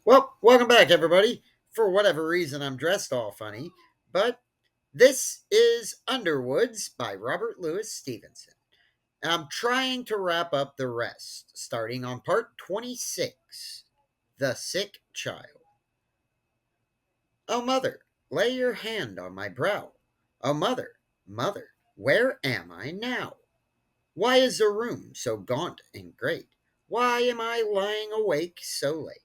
Well, welcome back, everybody. For whatever reason, I'm dressed all funny, but this is Underwoods by Robert Louis Stevenson. And I'm trying to wrap up the rest, starting on part 26 The Sick Child. Oh, mother, lay your hand on my brow. Oh, mother, mother, where am I now? Why is the room so gaunt and great? Why am I lying awake so late?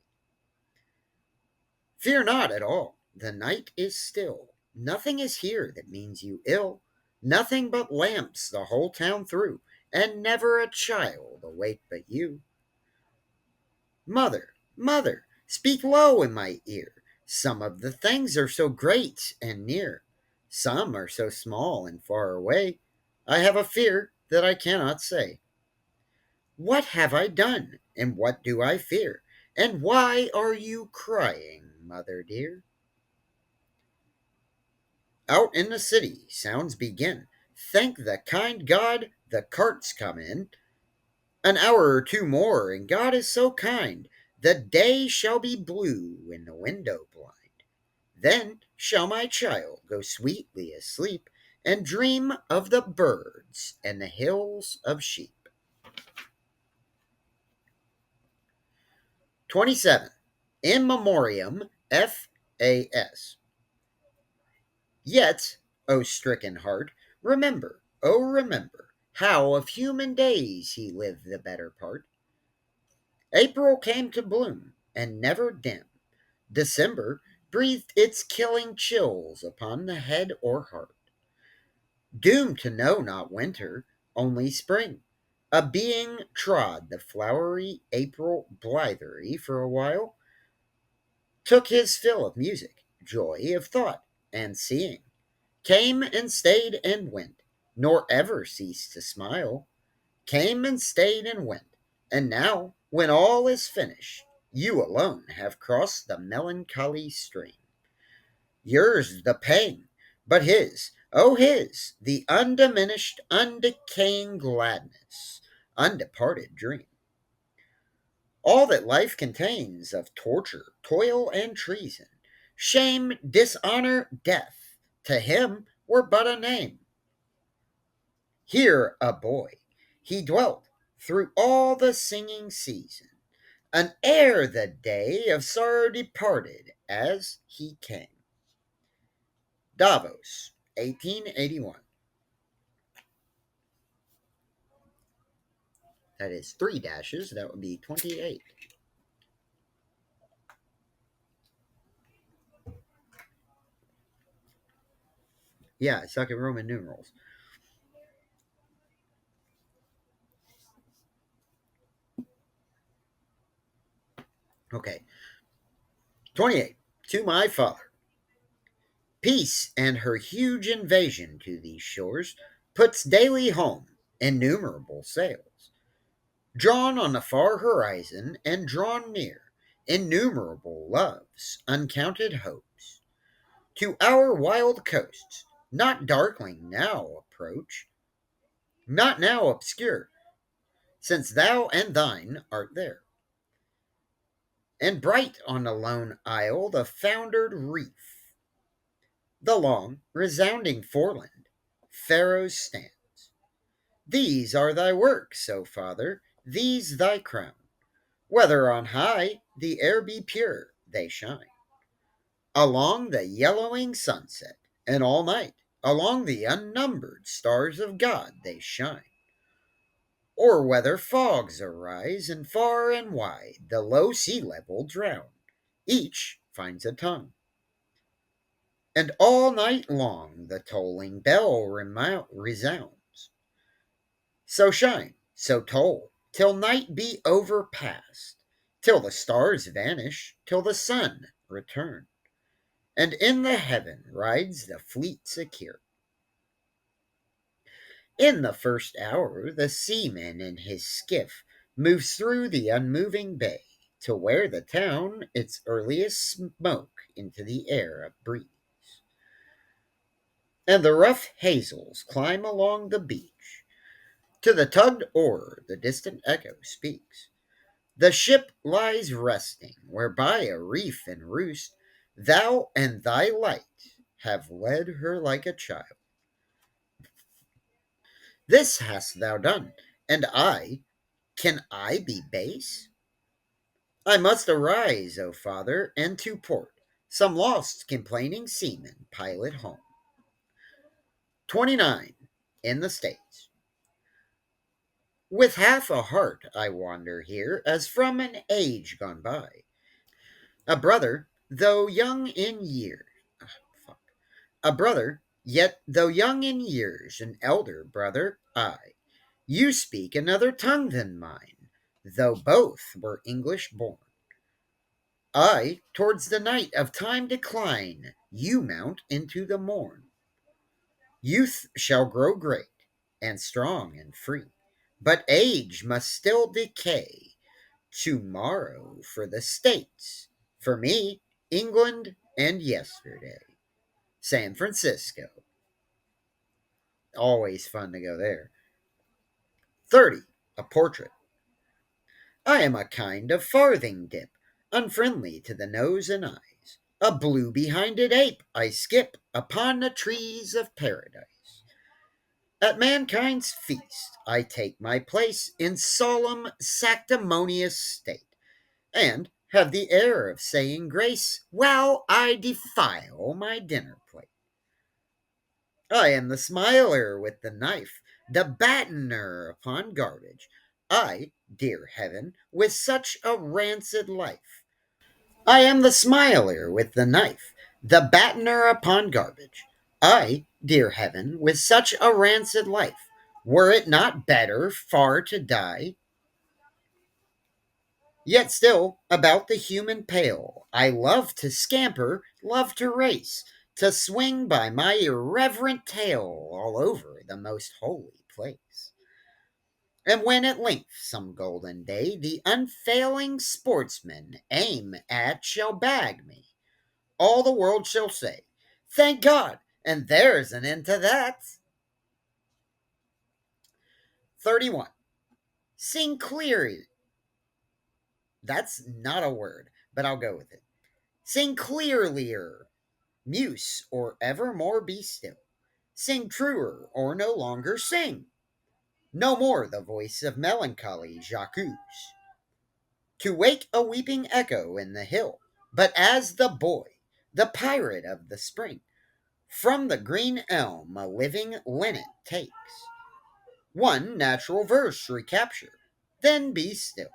Fear not at all. The night is still. Nothing is here that means you ill. Nothing but lamps the whole town through, and never a child awake but you. Mother, mother, speak low in my ear. Some of the things are so great and near. Some are so small and far away. I have a fear that I cannot say. What have I done, and what do I fear? And why are you crying, mother dear? Out in the city, sounds begin. Thank the kind God, the carts come in. An hour or two more, and God is so kind. The day shall be blue in the window blind. Then shall my child go sweetly asleep and dream of the birds and the hills of sheep. 27. In Memoriam FAS. Yet, O stricken heart, remember, O remember, how of human days he lived the better part. April came to bloom, and never dim. December breathed its killing chills upon the head or heart. Doomed to know not winter, only spring. A being trod the flowery April blithery for a while, took his fill of music, joy of thought, and seeing. Came and stayed and went, nor ever ceased to smile. Came and stayed and went, and now, when all is finished, you alone have crossed the melancholy stream. Yours the pang, but his, oh his, the undiminished, undecaying gladness, undeparted dream. All that life contains of torture, toil, and treason, shame, dishonor, death, to him were but a name. Here a boy, he dwelt through all the singing season, an ere the day of sorrow departed as he came. Davos, 1881. That is three dashes. That would be 28. Yeah, I suck at Roman numerals. Okay. 28. To my father. Peace and her huge invasion to these shores puts daily home innumerable sails, drawn on the far horizon and drawn near, innumerable loves, uncounted hopes. To our wild coasts, not darkling now approach, not now obscure, since thou and thine art there. And bright on the lone isle the foundered reef, the long, resounding foreland, Pharaoh's stands. These are thy works, O Father, these thy crown. Whether on high the air be pure, they shine. Along the yellowing sunset, and all night, along the unnumbered stars of God they shine. Or whether fogs arise, and far and wide the low sea level drown, each finds a tongue. And all night long the tolling bell resounds. So shine, so toll, till night be overpast, till the stars vanish, till the sun return, and in the heaven rides the fleet secure. In the first hour, the seaman in his skiff moves through the unmoving bay to where the town its earliest smoke into the air breathes. And the rough hazels climb along the beach. To the tugged oar, the distant echo speaks. The ship lies resting, whereby a reef and roost, thou and thy light have led her like a child. This hast thou done, and can I be base? I must arise, O father, and to port some lost complaining seaman pilot home. 29. In the States. With half a heart I wander here, as from an age gone by. A brother, though young in years, fuck. A brother, yet though young in years, an elder brother I. You speak another tongue than mine, though both were English born. I, towards the night of time decline, you mount into the morn. Youth shall grow great, and strong and free, but age must still decay. Tomorrow for the States, for me, England, and yesterday, San Francisco. Always fun to go there. 30. A portrait. I am a kind of farthing dip, unfriendly to the nose and eyes. A blue behinded ape, I skip upon the trees of paradise. At mankind's feast, I take my place in solemn, sanctimonious state, and have the air of saying grace while I defile my dinner plate. I am the smiler with the knife, the battener upon garbage. I, dear heaven, with such a rancid life. I am the smiler with the knife, the battener upon garbage. I, dear heaven, with such a rancid life. Were it not better far to die? Yet still, about the human pale, I love to scamper, love to race, to swing by my irreverent tail all over the most holy place. And when at length some golden day the unfailing sportsman aim at shall bag me, all the world shall say, "Thank God, and there's an end to that." 31. Sing clearly. That's not a word, but I'll go with it. Sing clearlier, muse, or evermore be still. Sing truer, or no longer sing. No more the voice of melancholy Jacques, to wake a weeping echo in the hill, but as the boy, the pirate of the spring, from the green elm a living linnet takes. One natural verse recapture, then be still.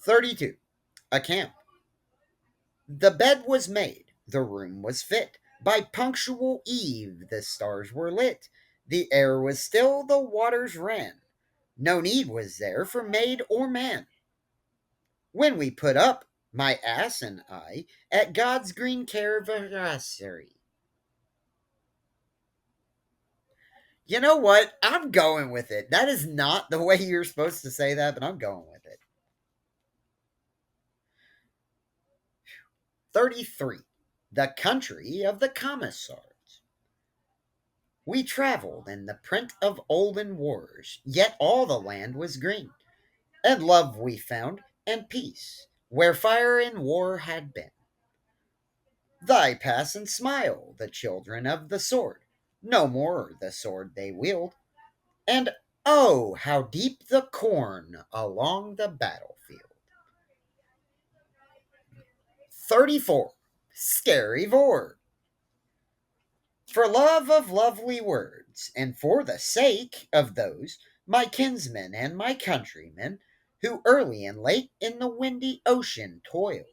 32. A camp. The bed was made, the room was fit. By punctual eve the stars were lit. The air was still, the waters ran. No need was there for maid or man. When we put up, my ass and I, at God's green caravansary. You know what? I'm going with it. That is not the way you're supposed to say that, but I'm going with it. 33. The country of the commissars. We traveled in the print of olden wars, yet all the land was green, and love we found, and peace, where fire and war had been. Thy pass and smile, the children of the sword, no more the sword they wield, and oh, how deep the corn along the battlefield. 34. Scary Vord. For love of lovely words, and for the sake of those, my kinsmen and my countrymen, who early and late in the windy ocean toiled,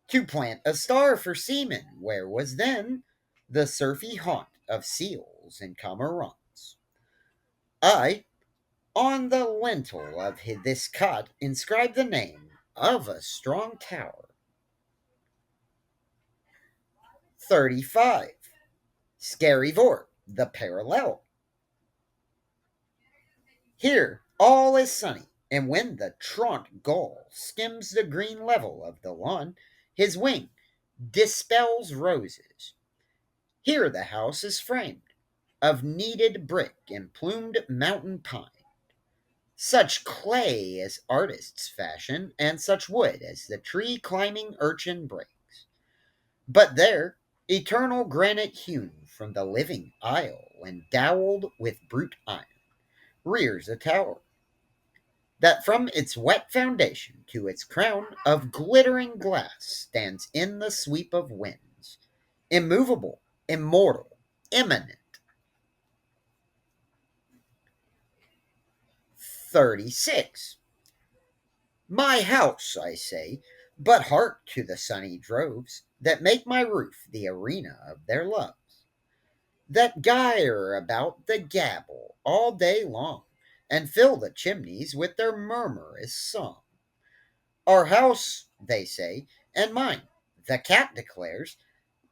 to plant a star for seamen, where was then the surfy haunt of seals and cormorants. I, on the lintel of this cot, inscribed the name of a strong tower. 35. Scary Vort, the parallel. Here all is sunny, and when the truant gull skims the green level of the lawn, his wing dispels roses. Here the house is framed of kneaded brick and plumed mountain pine. Such clay as artists fashion, and such wood as the tree climbing urchin breaks. But there, eternal granite hewn from the living isle, and dowelled with brute iron, rears a tower, that from its wet foundation to its crown of glittering glass stands in the sweep of winds, immovable, immortal, imminent. 36. My house, I say, but hark to the sunny droves that make my roof the arena of their loves, that gyre about the gabble all day long, and fill the chimneys with their murmurous song. Our house, they say, and mine, the cat declares,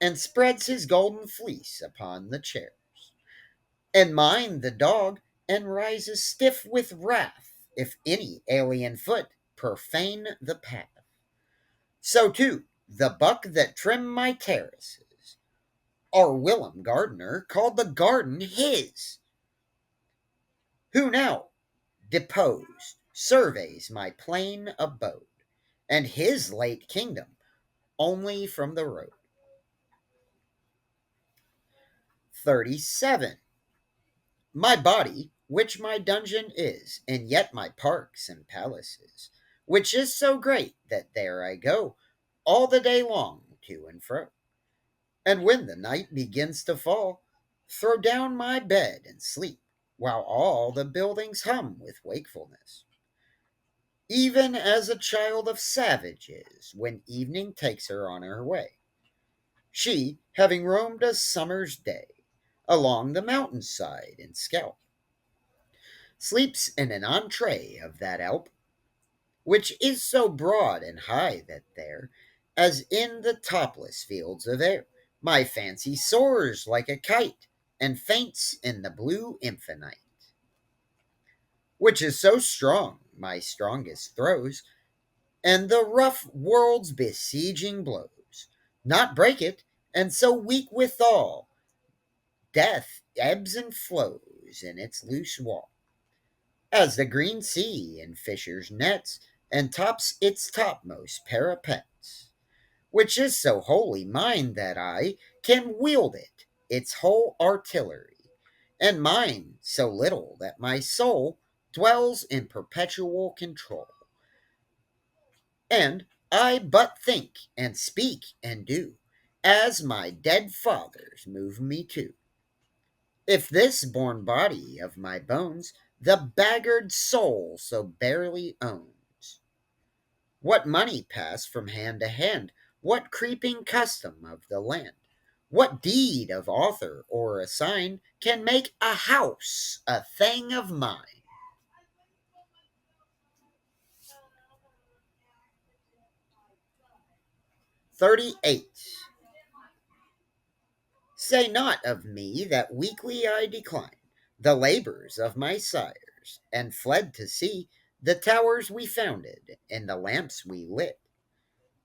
and spreads his golden fleece upon the chairs. And mine the dog, and rises stiff with wrath if any alien foot profane the path. So too the buck that trim my terraces, our whilom gardener called the garden his, who now, deposed, surveys my plain abode, and his late kingdom only from the road. 37. My body, which my dungeon is, and yet my parks and palaces, which is so great that there I go all the day long to and fro. And when the night begins to fall, throw down my bed and sleep, while all the buildings hum with wakefulness. Even as a child of savages when evening takes her on her way, she, having roamed a summer's day along the mountainside and scalp, sleeps in an entree of that Alp, which is so broad and high that there, as in the topless fields of air, my fancy soars like a kite, and faints in the blue infinite, which is so strong my strongest throws, and the rough world's besieging blows, not break it, and so weak withal, death ebbs and flows in its loose wall, as the green sea in fissures nets, and tops its topmost parapets, which is so wholly mine that I can wield it, its whole artillery, and mine so little that my soul dwells in perpetual control, and I but think and speak and do as my dead fathers move me to. If this born body of my bones the beggared soul so barely owns, what money passed from hand to hand, what creeping custom of the land, what deed of author or assign can make a house a thing of mine? 38. Say not of me that weakly I decline the labors of my sires, and fled to see the towers we founded and the lamps we lit,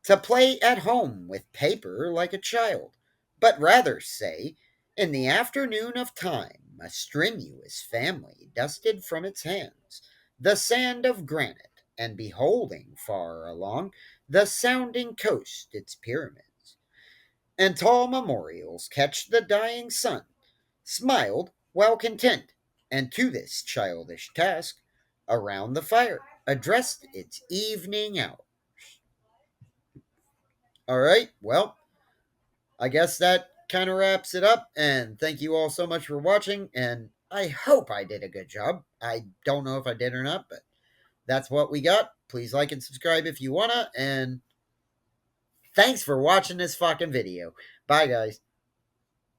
to play at home with paper like a child, but rather say, in the afternoon of time, a strenuous family dusted from its hands the sand of granite, and beholding far along the sounding coast its pyramids, and tall memorials catch the dying sun, smiled well content, and to this childish task around the fire addressed its evening hour. All right, well, I guess that kind of wraps it up. And thank you all so much for watching. And I hope I did a good job. I don't know if I did or not, but that's what we got. Please like and subscribe if you wanna. And thanks for watching this fucking video. Bye, guys.